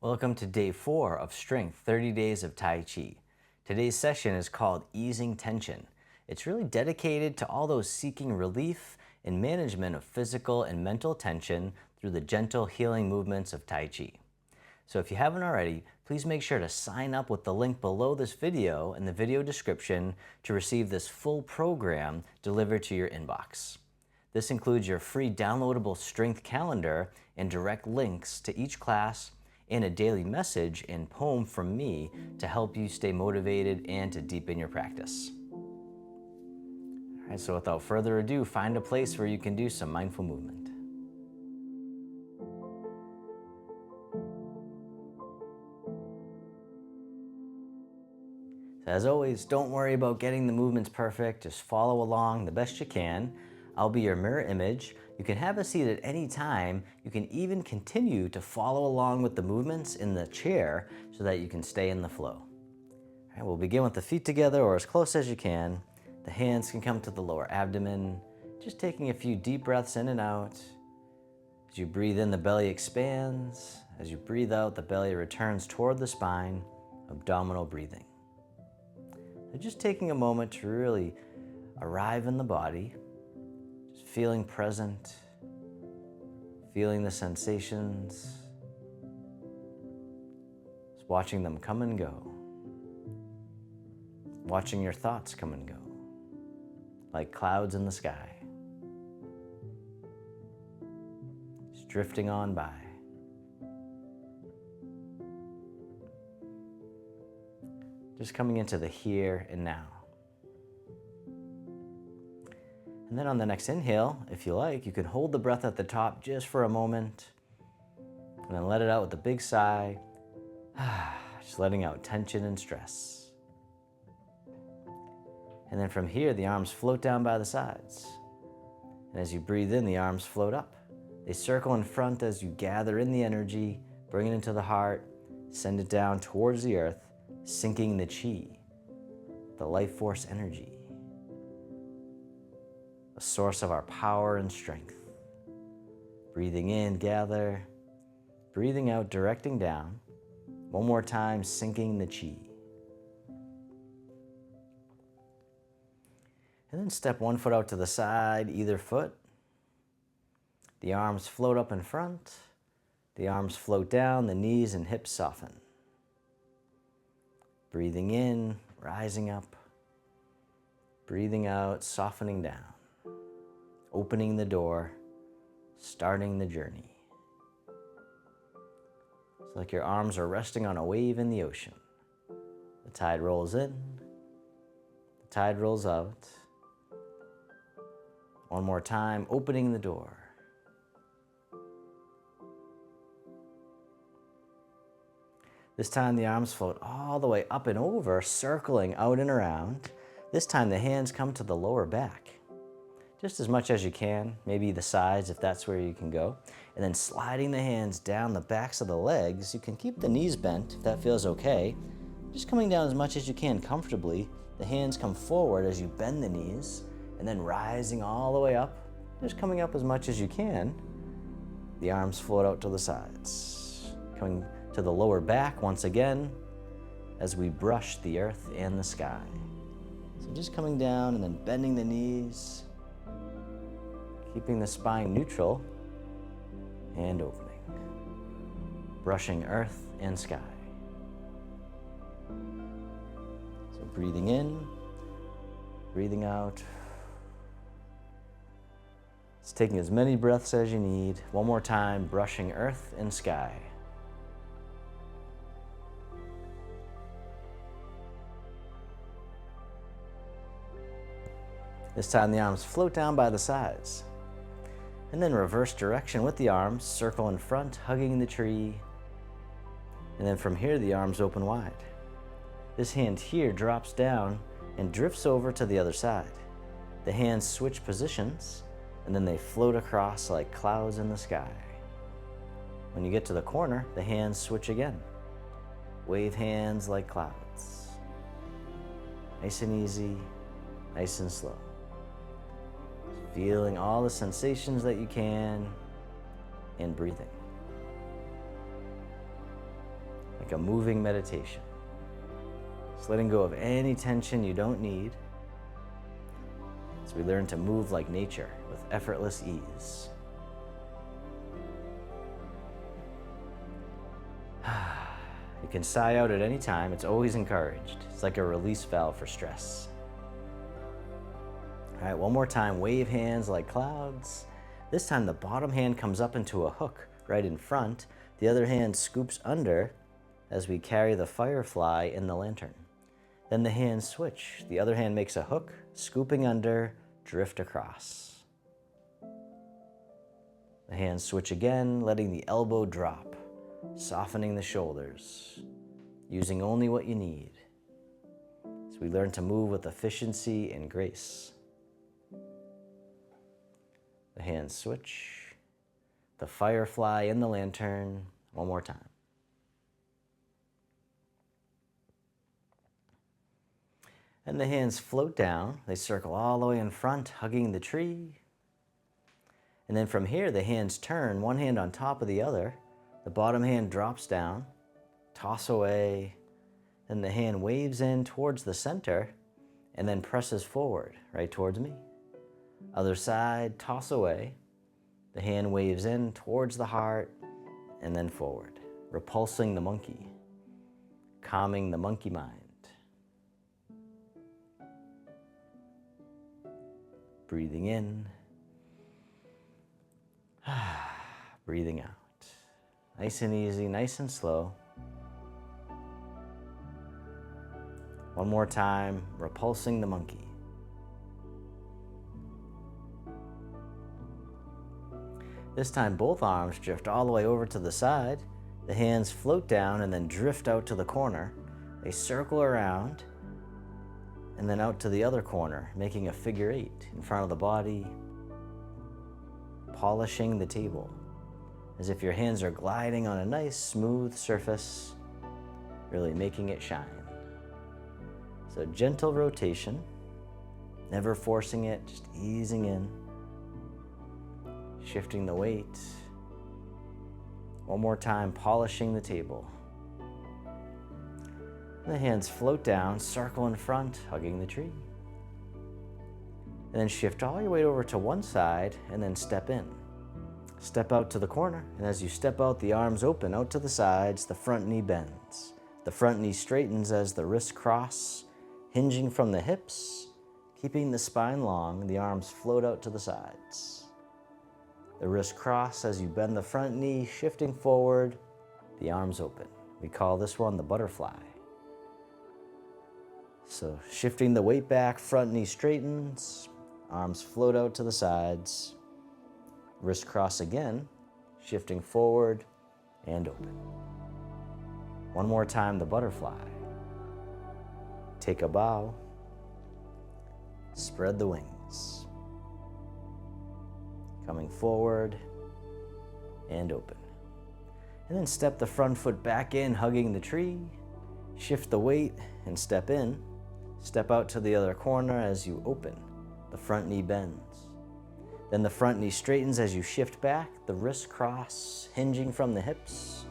Welcome to day 4 of Strength 30 Days of Tai Chi. Today's session is called Easing Tension. It's really dedicated to all those seeking relief and management of physical and mental tension through the gentle healing movements of Tai Chi. So if you haven't already, please make sure to sign up with the link below this video in the video description to receive this full program delivered to your inbox. This includes your free downloadable strength calendar and direct links to each class and a daily message and poem from me to help you stay motivated and to deepen your practice. All right, so without further ado, find a place where you can do some mindful movement. As always, don't worry about getting the movements perfect. Just follow along the best you can. I'll be your mirror image. You can have a seat at any time. You can even continue to follow along with the movements in the chair so that you can stay in the flow. All right, we'll begin with the feet together or as close as you can. The hands can come to the lower abdomen. Just taking a few deep breaths in and out. As you breathe in, the belly expands. As you breathe out, the belly returns toward the spine, abdominal breathing. So just taking a moment to really arrive in the body, just feeling present, feeling the sensations, just watching them come and go, watching your thoughts come and go, like clouds in the sky, just drifting on by. Just coming into the here and now. And then on the next inhale, if you like, you can hold the breath at the top just for a moment and then let it out with a big sigh, just letting out tension and stress. And then from here, the arms float down by the sides. And as you breathe in, the arms float up. They circle in front as you gather in the energy, bring it into the heart, send it down towards the earth, sinking the chi, the life force energy, a source of our power and strength. Breathing in, gather. Breathing out, directing down. One more time, sinking the chi. And then step one foot out to the side, either foot. The arms float up in front. The arms float down, the knees and hips soften. Breathing in, rising up. Breathing out, softening down. Opening the door, starting the journey. It's like your arms are resting on a wave in the ocean. The tide rolls in, the tide rolls out. One more time, opening the door. This time the arms float all the way up and over, circling out and around. This time the hands come to the lower back, just as much as you can, maybe the sides if that's where you can go. And then sliding the hands down the backs of the legs. You can keep the knees bent if that feels okay. Just coming down as much as you can comfortably. The hands come forward as you bend the knees, and then rising all the way up, just coming up as much as you can. The arms float out to the sides, coming to the lower back once again as we brush the earth and the sky. So just coming down and then bending the knees, keeping the spine neutral and opening, brushing earth and sky. So breathing in, breathing out. It's taking as many breaths as you need. One more time, brushing earth and sky. This time the arms float down by the sides. And then reverse direction with the arms, circle in front, hugging the tree. And then from here, the arms open wide. This hand here drops down and drifts over to the other side. The hands switch positions, and then they float across like clouds in the sky. When you get to the corner, the hands switch again. Wave hands like clouds. Nice and easy, nice and slow. Feeling all the sensations that you can and breathing. like a moving meditation. Just letting go of any tension you don't need as we learn to move like nature with effortless ease. You can sigh out at any time. It's always encouraged. It's like a release valve for stress. All right, one more time. Wave hands like clouds. This time the bottom hand comes up into a hook right in front. The other hand scoops under as we carry the firefly in the lantern. Then the hands switch. The other hand makes a hook, scooping under, drift across. The hands switch again, letting the elbow drop, softening the shoulders, using only what you need. As we learn to move with efficiency and grace. The hands switch. The firefly in the lantern. One more time. And the hands float down. They circle all the way in front, hugging the tree. And then from here, the hands turn, one hand on top of the other. The bottom hand drops down, toss away. Then the hand waves in towards the center and then presses forward, right towards me. Other side, toss away. The hand waves in towards the heart and then forward, repulsing the monkey, calming the monkey mind. Breathing in, breathing out. Nice and easy, nice and slow. One more time, repulsing the monkey. This time both arms drift all the way over to the side. The hands float down and then drift out to the corner. They circle around and then out to the other corner, making a figure 8 in front of the body, polishing the table, as if your hands are gliding on a nice smooth surface, really making it shine. So gentle rotation, never forcing it, just easing in, shifting the weight. One more time, polishing the table. The hands float down, circle in front, hugging the tree. And then shift all your weight over to one side and then step in. Step out to the corner, and as you step out, the arms open out to the sides, the front knee bends. The front knee straightens as the wrists cross, hinging from the hips, keeping the spine long, the arms float out to the sides. The wrists cross as you bend the front knee, shifting forward, the arms open. We call this one the butterfly. So shifting the weight back, front knee straightens, arms float out to the sides, wrist cross again, shifting forward and open. One more time, the butterfly. Take a bow, spread the wings, coming forward and open. And then step the front foot back in, hugging the tree, shift the weight and step in. Step out to the other corner as you open. The front knee bends. Then the front knee straightens as you shift back. The wrists cross, hinging from the hips.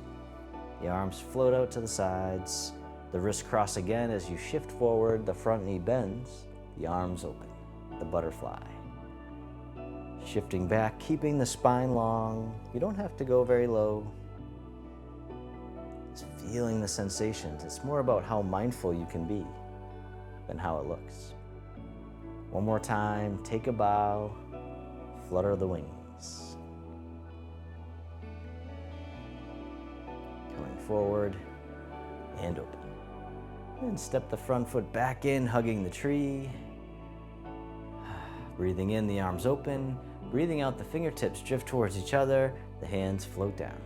The arms float out to the sides. The wrists cross again as you shift forward. The front knee bends. The arms open. The butterfly. Shifting back, keeping the spine long. You don't have to go very low. Just feeling the sensations. It's more about how mindful you can be than how it looks. One more time, take a bow, flutter the wings. Coming forward and open. And step the front foot back in, hugging the tree. Breathing in, the arms open. Breathing out, the fingertips drift towards each other, the hands float down.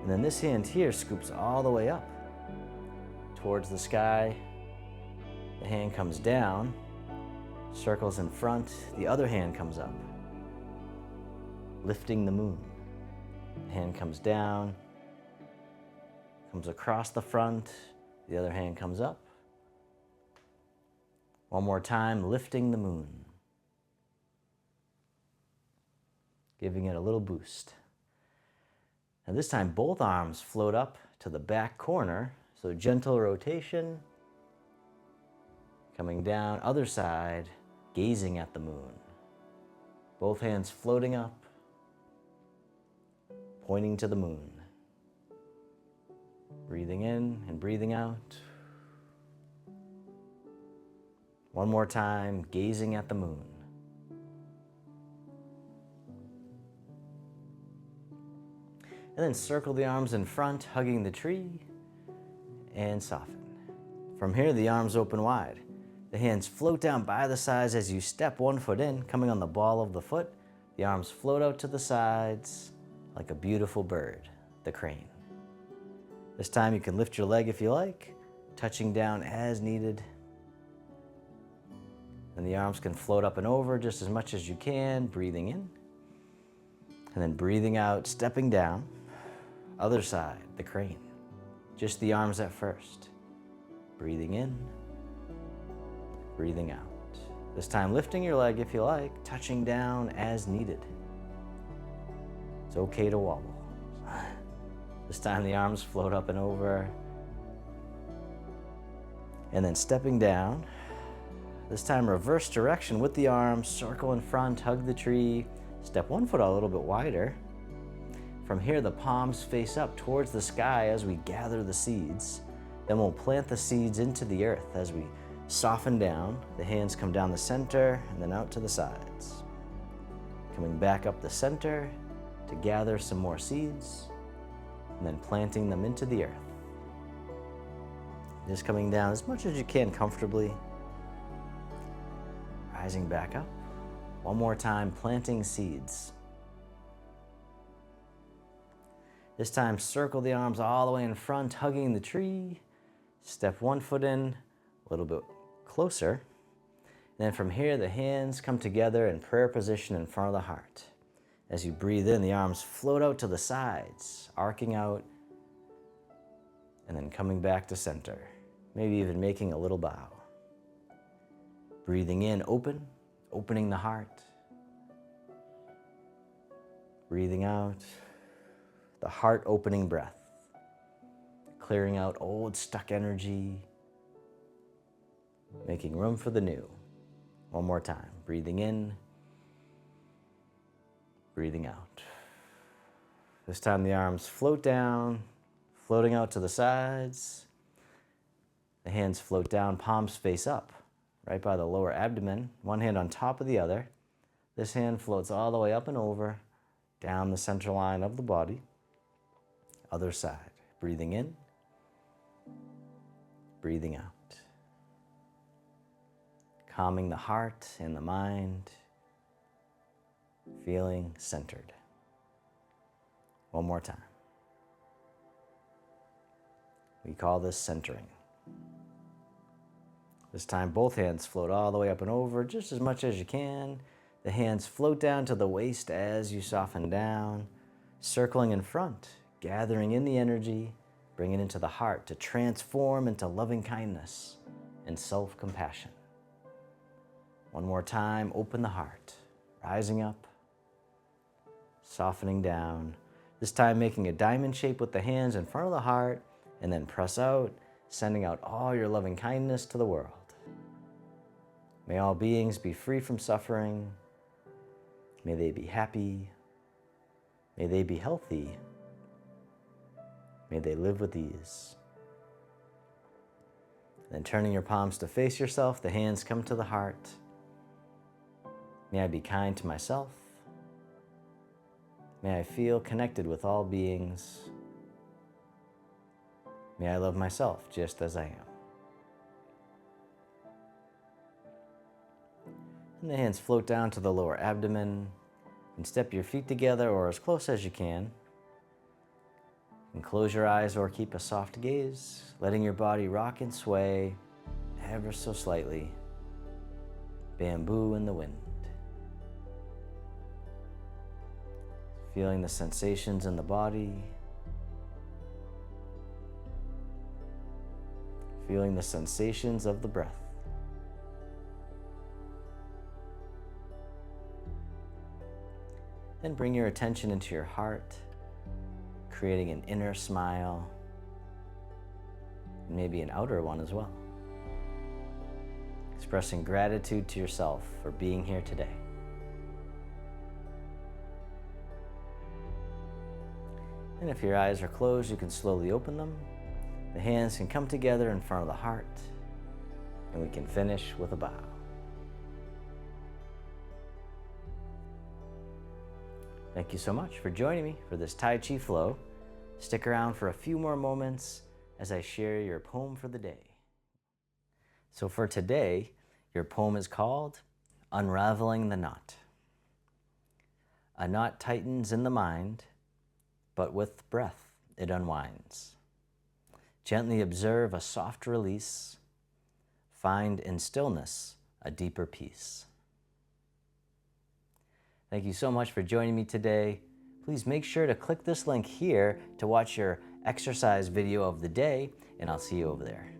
And then this hand here scoops all the way up towards the sky. The hand comes down, circles in front, the other hand comes up, lifting the moon. The hand comes down, comes across the front, the other hand comes up. One more time, lifting the moon, giving it a little boost. And this time, both arms float up to the back corner. So gentle rotation. Coming down, other side, gazing at the moon. Both hands floating up, pointing to the moon. Breathing in and breathing out. One more time, gazing at the moon. And then circle the arms in front, hugging the tree, and soften. From here, the arms open wide. The hands float down by the sides as you step one foot in, coming on the ball of the foot. The arms float out to the sides like a beautiful bird, the crane. This time you can lift your leg if you like, touching down as needed. And the arms can float up and over just as much as you can, breathing in. And then breathing out, stepping down. Other side, the crane. Just the arms at first. Breathing in, breathing out. This time lifting your leg if you like, touching down as needed. It's okay to wobble. This time the arms float up and over. And then stepping down. This time reverse direction with the arms, circle in front, hug the tree. Step one foot a little bit wider. From here, the palms face up towards the sky as we gather the seeds. Then we'll plant the seeds into the earth as we soften down. The hands come down the center and then out to the sides. Coming back up the center to gather some more seeds and then planting them into the earth. Just coming down as much as you can comfortably. Rising back up. One more time, planting seeds. This time, circle the arms all the way in front, hugging the tree. Step one foot in, a little bit closer. And then from here, the hands come together in prayer position in front of the heart. As you breathe in, the arms float out to the sides, arcing out, and then coming back to center. Maybe even making a little bow. Breathing in, opening the heart. Breathing out. The heart opening breath, clearing out old stuck energy, making room for the new. One more time, breathing in, breathing out. This time the arms float down, floating out to the sides. The hands float down, palms face up, right by the lower abdomen, one hand on top of the other. This hand floats all the way up and over, down the center line of the body. Other side, breathing in, breathing out. Calming the heart and the mind, feeling centered. One more time. We call this centering. This time both hands float all the way up and over just as much as you can. The hands float down to the waist as you soften down, circling in front. Gathering in the energy, bring it into the heart to transform into loving kindness and self-compassion. One more time, open the heart, rising up, softening down. This time making a diamond shape with the hands in front of the heart, and then press out, sending out all your loving kindness to the world. May all beings be free from suffering. May they be happy. May they be healthy. May they live with ease. Then turning your palms to face yourself, the hands come to the heart. May I be kind to myself. May I feel connected with all beings. May I love myself just as I am. And the hands float down to the lower abdomen and step your feet together or as close as you can. And close your eyes or keep a soft gaze, letting your body rock and sway ever so slightly. Bamboo in the wind. Feeling the sensations in the body. Feeling the sensations of the breath. Then bring your attention into your heart, creating an inner smile, maybe an outer one as well. Expressing gratitude to yourself for being here today. And if your eyes are closed, you can slowly open them. The hands can come together in front of the heart, and we can finish with a bow. Thank you so much for joining me for this Tai Chi flow. Stick around for a few more moments as I share your poem for the day. So for today, your poem is called Unraveling the Knot. A knot tightens in the mind, but with breath it unwinds. Gently observe a soft release. Find in stillness a deeper peace. Thank you so much for joining me today. Please make sure to click this link here to watch your exercise video of the day, and I'll see you over there.